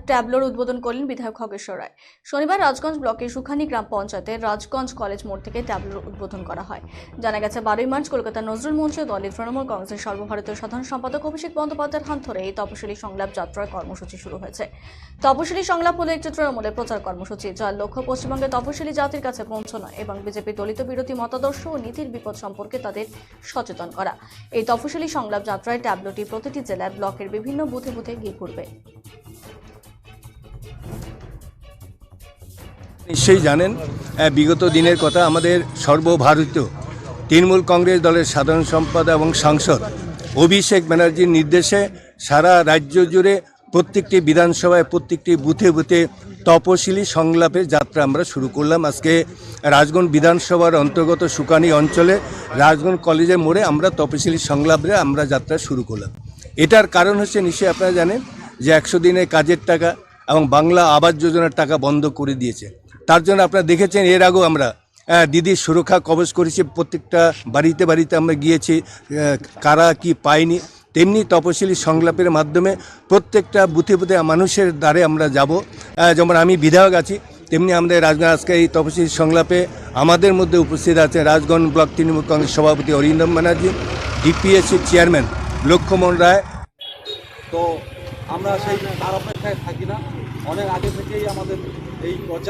ট্যাবলোর উদ্বোধন করলেন বিধায়ক খগেশ্বর রায়। শনিবার রাজগঞ্জ ব্লকের সুখানি গ্রাম পঞ্চায়েতের রাজগঞ্জ কলেজ মোড় থেকে ট্যাবলোর উদ্বোধন করা হয়। জানা গেছে 12 মার্চ কলকাতা নজরুল মঞ্চ দলের তৃণমূল কংগ্রেসের সর্বভারতীয় সাধারণ সম্পাদক অভিষেক বন্দ্যোপাধ্যায়ের হাত ধরে এই তপশিলি সংলাপ যাত্রার কর্মসূচি শুরু হয়েছে। তপশিলি সংলাপ হলো একটি তৃণমূলের প্রচার কর্মসূচি, যার লক্ষ্য পশ্চিমবঙ্গের তপশিলি জাতির কাছে পৌঁছানো এবং বিজেপি দলিত বিরোধী মতাদর্শ ও নীতির বিপদ সম্পর্কে তাদের সচেতন করা। এই তপশিলি সংলাপ যাত্রায় ট্যাবলোটি প্রতিটি জেলার ব্লকের বিভিন্ন বুথে বুথে গিয়ে ঘুরবে। নিশ্চয়ই জানেন, বিগত দিনের কথা, আমাদের সর্বভারতীয় তৃণমূল কংগ্রেস দলের সাধারণ সম্পাদক এবং সাংসদ অভিষেক ব্যানার্জির নির্দেশে সারা রাজ্য জুড়ে প্রত্যেকটি বিধানসভায় প্রত্যেকটি বুথে বুথে তপশিলি সংলাপের যাত্রা আমরা শুরু করলাম। আজকে রাজগঞ্জ বিধানসভার অন্তর্গত সুকানি অঞ্চলে রাজগঞ্জ কলেজের মোড়ে আমরা তপশিলি সংলাপে আমরা যাত্রা শুরু করলাম। এটার কারণ হচ্ছে, নিশ্চয়ই আপনারা জানেন যে 100 দিনের কাজের টাকা এবং বাংলা আবাস যোজনার টাকা বন্ধ করে দিয়েছে। তার জন্য আপনারা দেখেছেন এর আগেও আমরা দিদির সুরক্ষা কবচ করেছি, প্রত্যেকটা বাড়িতে বাড়িতে আমরা গিয়েছি, কারা কি পায়নি। তেমনি তপশিলি সংলাপের মাধ্যমে প্রত্যেকটা বুথে বুথে মানুষের দ্বারে আমরা যাব। যেমন আমি বিধায়ক আছি, তেমনি আমাদের রাজগঞ্জ আজকে এই তপশিলি সংলাপে আমাদের মধ্যে উপস্থিত আছেন রাজগঞ্জ ব্লক তৃণমূল কংগ্রেস সভাপতি অরিন্দম ব্যানার্জি, ডিপিএসসির চেয়ারম্যান লক্ষ্যমণ রায়। তো আমরা সেই তার অপেক্ষায় থাকি না, অনেক আগে থেকেই আমাদের এই প্রচার